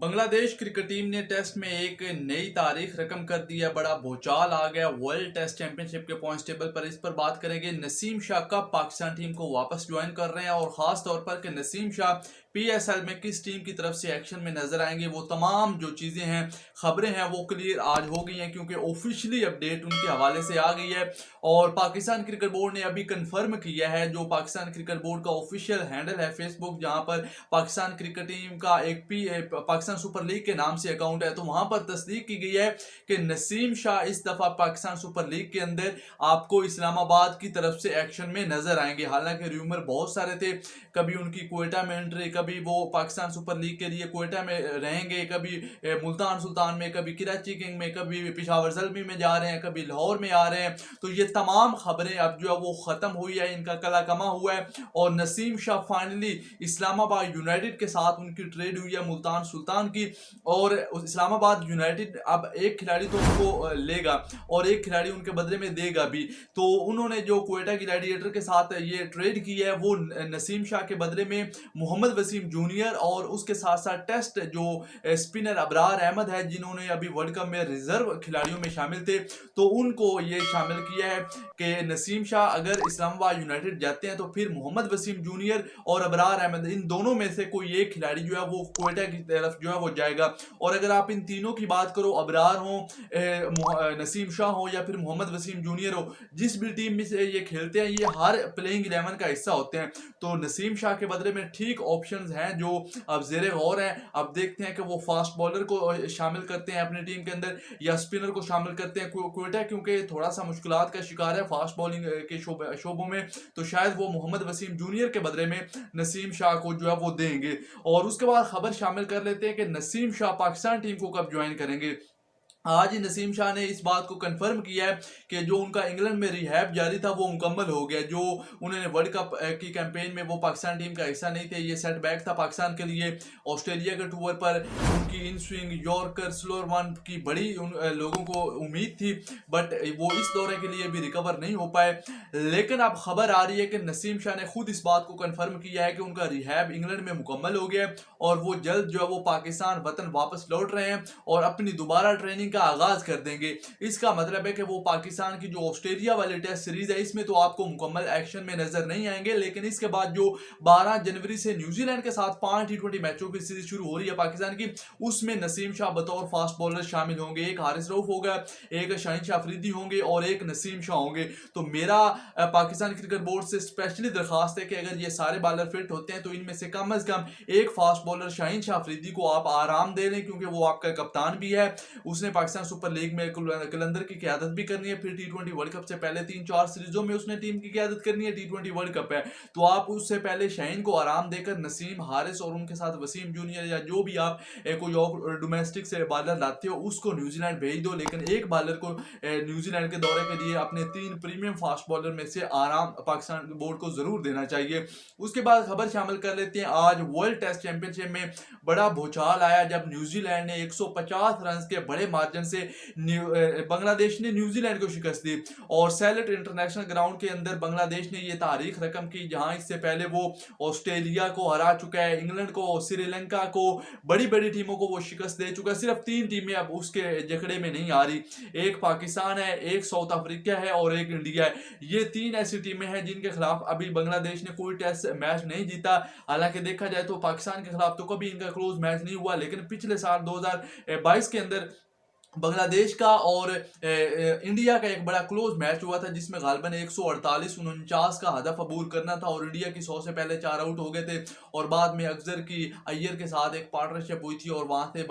Bangladesh cricket team ने test में एक नई तारीख रकम कर दी है। बड़ा भूचाल आ गया वर्ल्ड टेस्ट चैंपियनशिप के पॉइंट्स टेबल पर। इस पर बात करेंगे। नसीम शाह कब पाकिस्तान टीम को वापस ज्वाइन कर रहे हैं और खास तौर पर कि नसीम शाह पीएसएल में किस टीम की तरफ से एक्शन में नजर आएंगे। वो तमाम जो चीजें हैं, खबरें हैं, वो क्लियर आज हो गई हैं क्योंकि ऑफिशियली अपडेट उनके हवाले से आ गई है। और पाकिस्तान क्रिकेट बोर्ड ने अभी कंफर्म किया है, जो पाकिस्तान क्रिकेट बोर्ड का ऑफिशियल हैंडल है फेसबुक, जहां पर पाकिस्तान क्रिकेट टीम का एक पाकिस्तान सुपर लीग के नाम से अकाउंट है, तो वहां पर तस्दीक की गई है कि नसीम शाह इस दफा पाकिस्तान सुपर लीग के अंदर आपको इस्लामाबाद की तरफ से एक्शन में नजर आएंगे। हालांकि र्यूमर बहुत सारे थे, कभी उनकी क्वेटा में एंट्री, कभी वो पाकिस्तान सुपर लीग के लिए क्वेटा में रहेंगे, कभी मुल्तान सुल्तान में, कभी कराची किंग में, कभी पेशावर ज़ल्मी में जा रहे हैं, कभी लाहौर में आ रहे हैं। तो ये तमाम खबरें अब जो है वो खत्म हुई है, इनका कला कमा हुआ है और नसीम शाह फाइनली इस्लामाबाद यूनाइटेड के साथ उनकी ट्रेड हुई है मुल्तान सुल्तान की। और इस्लामाबाद यूनाइटेड अब एक खिलाड़ी तो उनको लेगा और एक खिलाड़ी उनके बदले में देगा भी। तो उन्होंने जो क्वेटा ग्लैडिएटर के साथ ये ट्रेड की है, वो नसीम शाह के बदले में मोहम्मद वसीम जूनियर और उसके साथ साथ टेस्ट जो स्पिनर अबरार अहमद है, जिन्होंने अभी वर्ल्ड कप में रिजर्व खिलाड़ियों में शामिल थे, तो उनको ये शामिल किया है कि नसीम शाह अगर इस्लामाबाद यूनाइटेड जाते हैं तो फिर मोहम्मद वसीम जूनियर और अबरार अहमद, इन दोनों में से कोई एक खिलाड़ी जो है वो क्वेटा की तरफ जो है वो जाएगा। और अगर आप इन तीनों की बात करो, अबरार हो, नसीम शाह हो या फिर मोहम्मद वसीम जूनियर हो, जिस भी टीम में से ये खेलते हैं, ये हर प्लेइंग 11 का हिस्सा होते हैं। तो नसीम शाह के बदले में ठीक ऑप्शंस हैं जो अब जेरे गौर हैं। अब देखते हैं कि वो फास्ट बॉलर को शामिल करते हैं अपनी टीम के अंदर या स्पिनर को शामिल करते हैं। क्वेटा क्योंकि थोड़ा सा मुश्किलात का शिकार है फास्ट बॉलिंग के शोबों में, तो शायद वो मोहम्मद वसीम जूनियर के बदले में नसीम शाह को जो है वो देंगे। और उसके बाद खबर शामिल कर लेते हैं कि नसीम शाह पाकिस्तान टीम को कब ज्वाइन करेंगे। आज ही नसीम शाह ने इस बात को कंफर्म किया है कि जो उनका इंग्लैंड में रिहैब जारी था वो मुकम्मल हो गया। जो उन्होंने वर्ल्ड कप की कैंपेन में वो पाकिस्तान टीम का हिस्सा नहीं थे, ये सेटबैक था पाकिस्तान के लिए। ऑस्ट्रेलिया के टूर पर उनकी in swing yorker slower one की बड़ी लोगों को उम्मीद थी, बट वो इस दौरे के लिए भी रिकवर नहीं हो पाए। लेकिन अब खबर आ रही है कि नसीम शाह ने खुद इस बात को कन्फर्म किया है कि उनका रिहैब इंग्लैंड में मुकम्मल हो गया और वो जल्द जो है वो पाकिस्तान वतन वापस लौट रहे हैं और अपनी दोबारा ट्रेनिंग का आगाज कर देंगे। इसका मतलब है कि वो पाकिस्तान की जो ऑस्ट्रेलिया वाली टेस्ट सीरीज है, इसमें तो आपको मुकम्मल एक्शन में नजर नहीं आएंगे, लेकिन इसके बाद जो 12 जनवरी से न्यूजीलैंड के साथ 5 T20 मैचों की सीरीज शुरू हो रही है पाकिस्तान की, उसमें नसीम शाह बतौर फास्ट बॉलर शामिल होंगे। एक हारिस रऊफ होगा, एक शाहीन शाह अफरीदी होंगे और एक नसीम शाह होंगे। तो मेरा पाकिस्तान क्रिकेट बोर्ड से स्पेशली दरखास्त है कि अगर ये सारे बॉलर फिट होते हैं तो इनमें से कम एक फास्ट बॉलर शाहीन शाह अफरीदी को आप आराम दे लें, क्योंकि वो आपका कप्तान भी है। उसने पाकिस्तान सुपर लीग में कलंदर की क़यादत भी करनी है, फिर T20 वर्ल्ड कप से पहले 3-4 सीरीजों में उसने टीम की क़यादत करनी है। T20 वर्ल्ड कप है तो आप उससे पहले शाहीन को आराम देकर नसीम, हारिस और उनके साथ वसीम जूनियर या जो भी आप कोई और डोमेस्टिक से बॉलर लाते हो उसको न्यूजीलैंड भेज दो, लेकिन एक बॉलर को न्यूजीलैंड के दौरे के लिए अपने 3 प्रीमियम फास्ट बॉलर में से आराम पाकिस्तान बोर्ड को जरूर देना चाहिए। उसके बाद खबर शामिल कर लेते हैं। आज वर्ल्ड टेस्ट चैंपियनशिप में बड़ा भूचाल आया जब न्यूजीलैंड ने 150 रन के बड़े मार्जिन से बांग्लादेश ने न्यूजीलैंड को शिकस्त दी और सैलेट इंटरनेशनल ग्राउंड के अंदर बांग्लादेश ने यह तारीख रकम की, जहां इससे पहले वो ऑस्ट्रेलिया को हरा चुका है, इंग्लैंड को, श्रीलंका को, बड़ी बड़ी टीमों को वो शिकस्त दे चुका है। सिर्फ 3 टीमें अब उसके जकड़े में नहीं आ रही, एक पाकिस्तान है, एक साउथ अफ्रीका है और एक इंडिया है। ये 3 ऐसी टीमें हैं जिनके खिलाफ अभी बांग्लादेश ने कोई टेस्ट मैच नहीं जीता। हालांकि देखा जाए तो पाकिस्तान के खिलाफ तो कभी इनका क्लोज मैच नहीं हुआ, लेकिन पिछले साल 2022 के अंदर बांग्लादेश का और इंडिया का एक बड़ा क्लोज मैच हुआ था, जिसमें गालबन 148-49 का हदफ अबूर करना था और इंडिया की 100 से पहले 4 आउट हो गए थे और बाद में अफजर की अय्यर के साथ एक पार्टनरशिप हुई थी और वहां से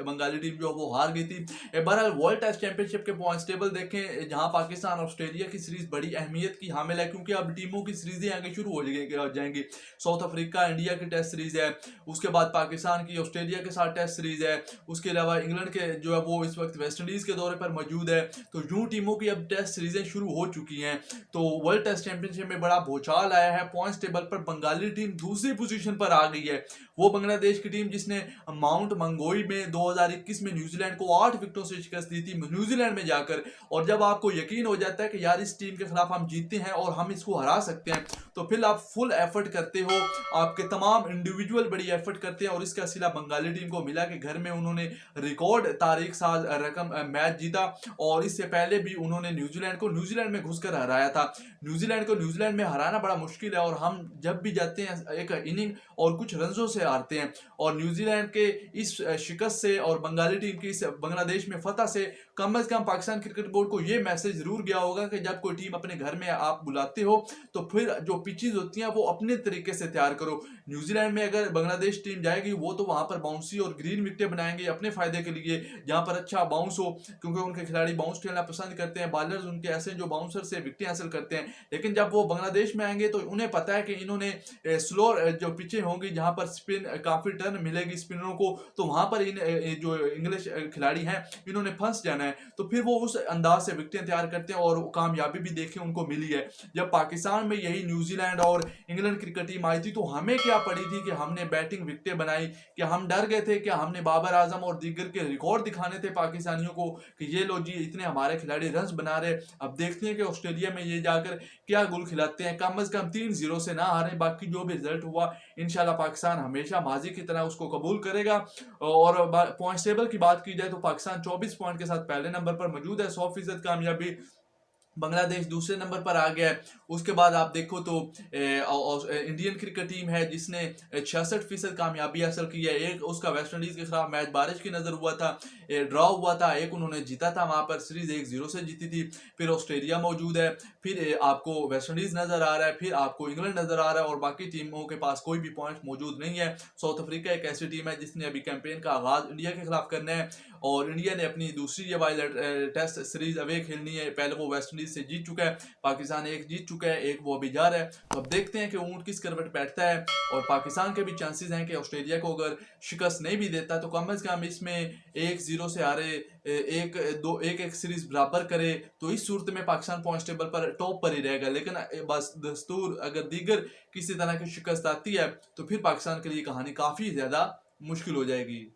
बंगाली टीम जो वो हार गई थी। बहरहाल वर्ल्ड टेस्ट चैंपियनशिप के पॉइंट्स टेबल देखें, जहां पाकिस्तान ऑस्ट्रेलिया की सीरीज बड़ी अहमियत की हामिल है, क्योंकि अब टीमों की सीरीजें आगे शुरू हो जाएंगी। साउथ अफ्रीका इंडिया की टेस्ट सीरीज है, उसके बाद पाकिस्तान की ऑस्ट्रेलिया के साथ टेस्ट सीरीज है, उसके अलावा इंग्लैंड के जो है वो इस वक्त वक्त वेस्ट इंडीज के दौरे पर मौजूद है। तो यूं टीमों की अब टेस्ट सीरीजें शुरू हो चुकी हैं। तो वर्ल्ड टेस्ट चैंपियनशिप में बड़ा भूचाल आया है। पॉइंट्स टेबल पर बंगाली टीम दूसरी पोजीशन पर आ गई है। वो बांग्लादेश की टीम जिसने माउंट मंगोई में 2021 में न्यूजीलैंड को 8 विकेटों से शिकस्त दी थी न्यूजीलैंड में जाकर। और जब आपको यकीन हो जाता है कि यार इस टीम के खिलाफ हम जीतते हैं और हम इसको हरा सकते हैं, तो फिर आप फुल एफर्ट करते हो, आपके तमाम इंडिविजुअल बड़ी एफर्ट करते हैं। और इसका सिला बंगाली टीम को मिला कि घर में उन्होंने रिकॉर्ड तारीख साज रकम मैच जीता। और इससे पहले भी उन्होंने न्यूजीलैंड को न्यूजीलैंड में घुसकर हराया था। न्यूजीलैंड को न्यूजीलैंड में हराना बड़ा मुश्किल है और हम जब भी जाते हैं एक इनिंग और कुछ रनों से हारते हैं। और न्यूजीलैंड के इस शिकस्त से और बंगाली टीम की इस बांग्लादेश में फतह से कम पाकिस्तान क्रिकेट बोर्ड को यह मैसेज जरूर गया होगा कि जब कोई टीम अपने घर में आप बुलाते हो तो फिर जो पिचेस होती हैं वो अपने तरीके से तैयार करो। न्यूजीलैंड में अगर बांग्लादेश टीम जाएगी वो तो वहां पर बाउंसी और ग्रीन विकेटें बनाएंगे अपने फायदे के लिए, जहां पर अच्छा बाउंस हो, क्योंकि उनके खिलाड़ी बाउंस खेलना पसंद करते हैं। बॉलर्स उनके ऐसे जो बाउंसर से विकेटें हासिल करते हैं। लेकिन जब वो बांग्लादेश में आएंगे तो उन्हें पता है कि इन्होंने स्लो जो पिचें होंगी जहां पर स्पिन काफी टर्न मिलेगी स्पिनरों को, तो वहां पर इन जो इंग्लिश खिलाड़ी हैं इन्होंने फंस जाना है। तो फिर वो उस अंदाज से विकेटें तैयार करते हैं और कामयाबी भी देखें उनको मिली है। जब पाकिस्तान में यही न्यूजीलैंड और इंग्लैंड क्रिकेट टीम आई थी तो हमें क्या पड़ी थी कि हमने बैटिंग विकेटें बनाई, कि हम डर गए थे कि हमने बाबर आजम और दीगर के रिकॉर्ड दिखाने थे पाकिस्तानियों को कि ये लो जी इतने हमारे खिलाड़ी रन बना रहे। अब देखते हैं कि ऑस्ट्रेलिया में ये जाकर क्या गुल खिलाते हैं। कम से कम 3-0 से ना हारे, बाकी जो भी रिजल्ट हुआ इंशाल्लाह पाकिस्तान हमेशा माजी की तरह उसको कबूल करेगा। और पॉइंट टेबल की बात की जाए तो पाकिस्तान 24 पॉइंट के साथ पहले नंबर पर मौजूद है, 100% कामयाबी। बांग्लादेश दूसरे नंबर पर आ गया है। उसके बाद आप देखो तो इंडियन क्रिकेट टीम है जिसने 66% कामयाबी हासिल की है। एक उसका वेस्ट इंडीज के खिलाफ मैच बारिश की नजर हुआ था, ड्रॉ हुआ था, एक उन्होंने जीता था, वहां पर सीरीज 1-0 से जीती थी। फिर ऑस्ट्रेलिया मौजूद है, फिर आपको वेस्ट इंडीज नजर आ रहा है, फिर आपको इंग्लैंड नजर आ रहा है और बाकी टीमों के पास कोई भी पॉइंट मौजूद नहीं है। साउथ अफ्रीका एक ऐसी टीम है जिसने अभी कैंपेन का आगाज इंडिया के खिलाफ करना है और इंडिया ने अपनी दूसरी ये वाली टेस्ट सीरीज अवे खेलनी है। पहले वो वेस्ट इंडीज से जीत चुका है, पाकिस्तान एक जीत चुका है, एक वो अभी जा रहा है। तो अब देखते हैं कि ऊंट किस करवट बैठता है। और पाकिस्तान के भी चांसेस हैं कि ऑस्ट्रेलिया को अगर शिकस्त नहीं भी देता तो कम से कम इसमें 1-0 से हारे, एक सीरीज बराबर करे, तो इस सूरत में पाकिस्तान पॉइंट टेबल पर टॉप पर ही रहेगा। लेकिन बस दस्तूर अगर दीगर किसी तरह की शिकस्त आती है तो फिर पाकिस्तान के लिए कहानी काफी ज्यादा मुश्किल हो जाएगी।